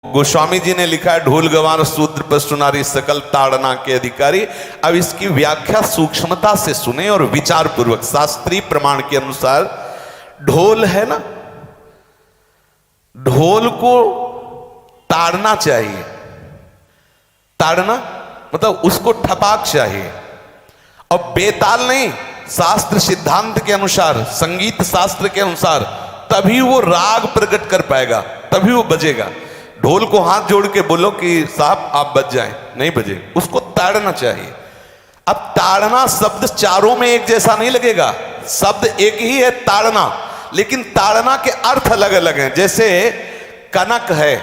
गोस्वामी जी ने लिखा है ढोल गवार शूद्र पशु नारी सकल ताड़ना के अधिकारी। अब इसकी व्याख्या सूक्ष्मता से सुने और विचार पूर्वक। शास्त्रीय प्रमाण के अनुसार ढोल है ना, ढोल को ताड़ना चाहिए। ताड़ना मतलब उसको ठपाक चाहिए और बेताल नहीं। शास्त्र सिद्धांत के अनुसार, संगीत शास्त्र के अनुसार तभी वो राग प्रकट कर पाएगा, तभी वो बजेगा। ढोल को हाथ जोड़ के बोलो कि साहब आप बज जाएं, नहीं बजे, उसको ताड़ना चाहिए। अब ताड़ना शब्द चारों में एक जैसा नहीं लगेगा, शब्द एक ही है ताड़ना, लेकिन ताड़ना के अर्थ अलग अलग हैं। जैसे कनक है,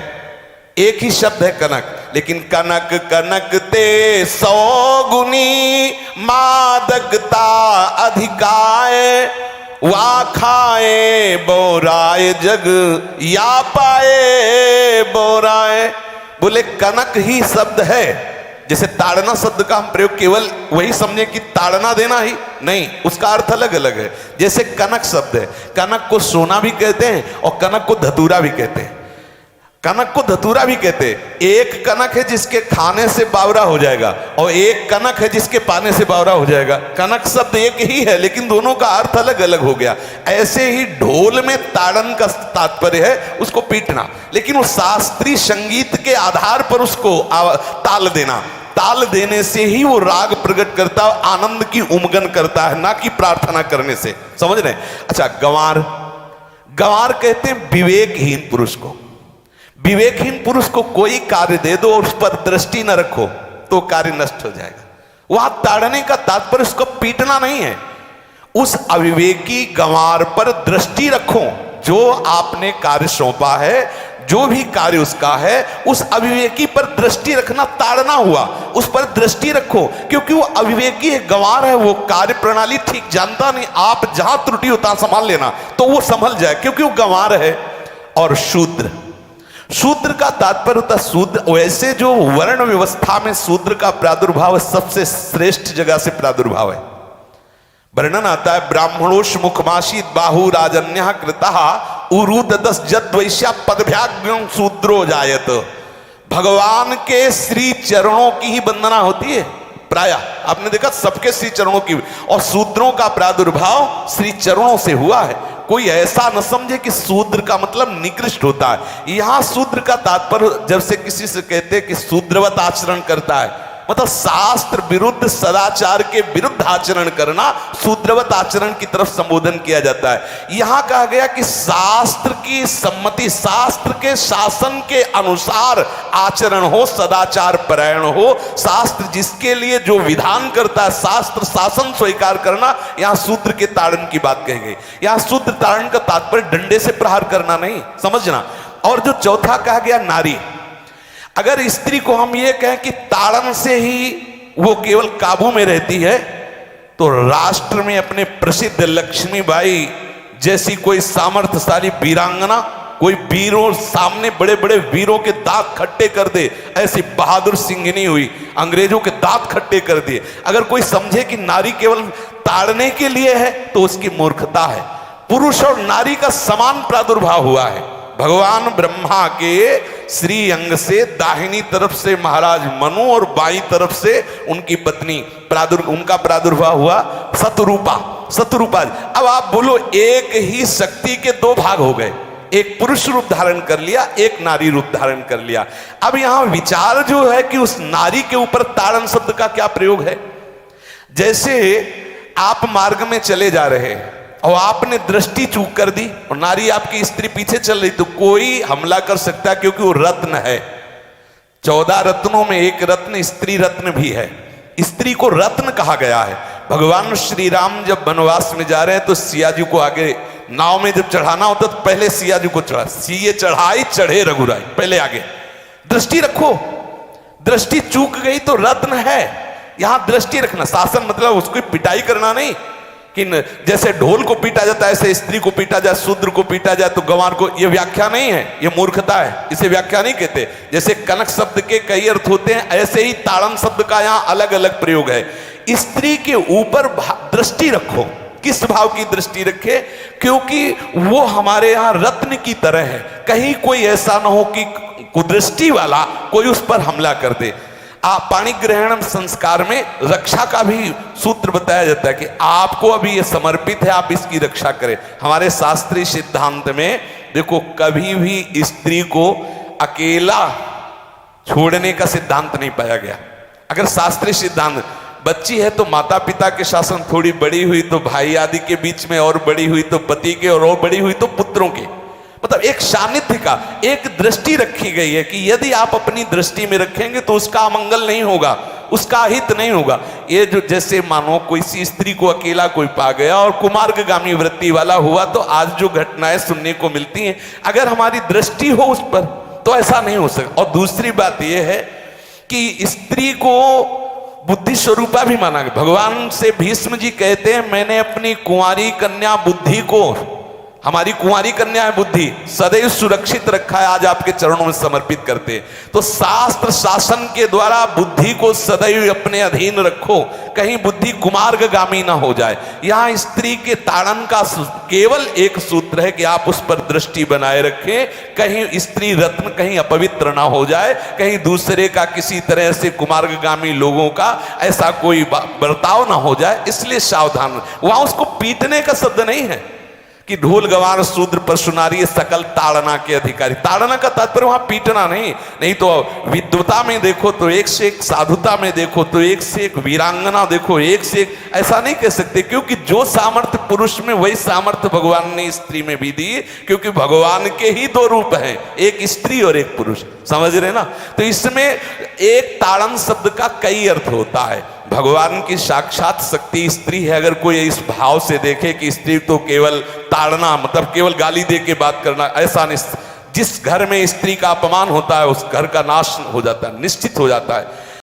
एक ही शब्द है कनक, लेकिन कनक कनक ते 100 गुनी मादकता अधिकाए, वा खाए बोराए जग या पाए बोराए। बोले कनक ही शब्द है। जैसे ताड़ना शब्द का हम प्रयोग केवल वही समझे कि ताड़ना देना ही नहीं, उसका अर्थ अलग अलग है। जैसे कनक शब्द है, कनक को सोना भी कहते हैं और कनक को धतूरा भी कहते हैं। कनक को धतूरा भी कहते हैं। एक कनक है जिसके खाने से बावरा हो जाएगा और एक कनक है जिसके पाने से बावरा हो जाएगा। कनक शब्द एक ही है लेकिन दोनों का अर्थ अलग अलग हो गया। ऐसे ही ढोल में ताड़न का तात्पर्य है उसको पीटना, लेकिन वो शास्त्रीय संगीत के आधार पर उसको ताल देना। ताल देने से ही वो राग प्रकट करता है, आनंद की उमगन करता है, ना कि प्रार्थना करने से। समझ रहे? अच्छा, गंवार, गंवार कहते हैं विवेकहीन पुरुष को। विवेकहीन पुरुष को कोई कार्य दे दो और उस पर दृष्टि न रखो तो कार्य नष्ट हो जाएगा। वहां ताड़ने का तात्पर्य उसको पीटना नहीं है। उस अविवेकी गंवार पर दृष्टि रखो। जो आपने कार्य सौंपा है, जो भी कार्य उसका है, उस अविवेकी पर दृष्टि रखना ताड़ना हुआ। उस पर दृष्टि रखो, क्योंकि वो अविवेकी है, गंवार है, वो कार्य प्रणाली ठीक जानता नहीं। आप जहां त्रुटि होता संभाल लेना तो वो संभल जाए, क्योंकि वो गंवार है। और शूद्र, शूद्र का तात्पर्य होता शूद्र, वैसे जो वर्ण व्यवस्था में शूद्र का प्रादुर्भाव सबसे श्रेष्ठ जगह से प्रादुर्भाव है। वर्णन आता है ब्राह्मणोष मुखमाशी बाहु राजन्य कृतः उरुददस जद वैश्या पदभ्याग्रम शूद्रो जायत। भगवान के श्री चरणों की ही वंदना होती है प्राय। आपने देखा सबके श्री चरणों की, और शूद्रों का प्रादुर्भाव श्री चरणों से हुआ है। कोई ऐसा न समझे कि शूद्र का मतलब निकृष्ट होता है। यहां शूद्र का तात्पर्य जब से किसी से कहते हैं कि शूद्रवत आचरण करता है, मतलब शास्त्र विरुद्ध, सदाचार के विरुद्ध आचरण करना शूद्रवत आचरण की तरफ संबोधन किया जाता है। यहां कहा गया कि शास्त्र की सम्मति, शास्त्र के शासन के अनुसार आचरण हो, सदाचार परायण हो। शास्त्र जिसके लिए जो विधान करता है, शास्त्र शासन स्वीकार करना, यहां शूद्र के ताड़न की बात कही गई। यहां शूद्र ताड़न का तात्पर्य डंडे से प्रहार करना नहीं, समझना। और जो चौथा कहा गया नारी, अगर स्त्री को हम ये कहें कि ताड़न से ही वो केवल काबू में रहती है, तो राष्ट्र में अपने प्रसिद्ध लक्ष्मीबाई जैसी कोई सामर्थ्यशाली वीरांगना, कोई वीरों सामने बड़े बड़े वीरों के दांत खट्टे कर दे, ऐसी बहादुर सिंघनी हुई, अंग्रेजों के दांत खट्टे कर दिए। अगर कोई समझे कि नारी केवल ताड़ने के लिए है तो उसकी मूर्खता है। पुरुष और नारी का समान प्रादुर्भाव हुआ है। भगवान ब्रह्मा के श्री अंग से दाहिनी तरफ से महाराज मनु और बाईं तरफ से उनकी पत्नी उनका प्रादुर्भाव हुआ शतरूपा। शतरूपा, अब आप बोलो एक ही शक्ति के दो भाग हो गए, एक पुरुष रूप धारण कर लिया, एक नारी रूप धारण कर लिया। अब यहां विचार जो है कि उस नारी के ऊपर ताड़न शब्द का क्या प्रयोग है। जैसे आप मार्ग में चले जा रहे हैं और आपने दृष्टि चूक कर दी और नारी आपकी स्त्री पीछे चल रही, तो कोई हमला कर सकता है, क्योंकि वो रत्न है। 14 रत्नों में एक रत्न स्त्री रत्न भी है। स्त्री को रत्न कहा गया है। भगवान श्री राम जब वनवास में जा रहे हैं तो सिया जी को आगे नाव में जब चढ़ाना होता तो पहले सिया जी को चढ़ा, सीए चढ़ाई चढ़े रघुराई, पहले आगे। दृष्टि रखो, दृष्टि चूक गई तो रत्न है। यहां दृष्टि रखना, शासन मतलब उसकी पिटाई करना नहीं कि जैसे ढोल को पीटा जाता है ऐसे स्त्री को पीटा जाए, शूद्र को पीटा जाए, तो गंवार को, ये व्याख्या नहीं है, ये मूर्खता है, इसे व्याख्या नहीं कहते। जैसे कनक शब्द के कई अर्थ होते हैं, ऐसे ही ताड़न शब्द का यहां अलग अलग प्रयोग है। स्त्री के ऊपर दृष्टि रखो किस भाव की दृष्टि रखे? क्योंकि वो हमारे यहां रत्न की तरह है, कहीं कोई ऐसा ना हो कि कुदृष्टि वाला कोई उस पर हमला कर दे। पाणी ग्रहण संस्कार में रक्षा का भी सूत्र बताया जाता है कि आपको अभी ये समर्पित है, आप इसकी रक्षा करें। हमारे शास्त्रीय सिद्धांत में देखो, कभी भी स्त्री को अकेला छोड़ने का सिद्धांत नहीं पाया गया। अगर शास्त्रीय सिद्धांत, बच्ची है तो माता पिता के शासन, थोड़ी बड़ी हुई तो भाई आदि के बीच में, और बड़ी हुई तो पति के, और बड़ी हुई तो पुत्रों के, मतलब एक सानिध्य का एक दृष्टि रखी गई है कि यदि आप अपनी दृष्टि में रखेंगे तो उसका अमंगल नहीं होगा, उसका हित नहीं होगा। ये जो जैसे मानो कोई सी स्त्री को अकेला कोई पा गया और कुमार्गामी वृत्ति वाला हुआ, तो आज जो घटनाएं सुनने को मिलती हैं, अगर हमारी दृष्टि हो उस पर तो ऐसा नहीं हो सकता। और दूसरी बात यह है कि स्त्री को बुद्धि स्वरूपा भी माना गया। भगवान से भीष्म जी कहते हैं, मैंने अपनी कुंवारी कन्या बुद्धि को, हमारी कुंवारी कन्या है बुद्धि, सदैव सुरक्षित रखा है, आज आपके चरणों में समर्पित करते हैं। तो शास्त्र शासन के द्वारा बुद्धि को सदैव अपने अधीन रखो, कहीं बुद्धि कुमार्गामी ना हो जाए। यहां स्त्री के ताड़न का केवल एक सूत्र है कि आप उस पर दृष्टि बनाए रखें, कहीं स्त्री रत्न कहीं अपवित्र ना हो जाए, कहीं दूसरे का किसी तरह से कुमार्गामी लोगों का ऐसा कोई बर्ताव ना हो जाए, इसलिए सावधान। वहां उसको पीटने का शब्द नहीं है कि ढोल गवार शूद्र पर सुनारी सकल ताड़ना के अधिकारी। ताड़ना का तात्पर्य वहां पीटना नहीं, नहीं तो विद्वता में देखो तो एक से एक, साधुता में देखो तो एक से एक, वीरांगना देखो एक से एक, ऐसा नहीं कह सकते। क्योंकि जो सामर्थ्य पुरुष में, वही सामर्थ्य भगवान ने स्त्री में भी दी, क्योंकि भगवान के ही दो रूप हैं, एक स्त्री और एक पुरुष, समझ रहे ना। तो इसमें एक ताड़न शब्द का कई अर्थ होता है। भगवान की साक्षात शक्ति स्त्री है। अगर कोई इस भाव से देखे कि स्त्री तो केवल ताड़ना, मतलब केवल गाली दे के बात करना, ऐसा नहीं। जिस घर में स्त्री का अपमान होता है उस घर का नाश हो जाता है, निश्चित हो जाता है।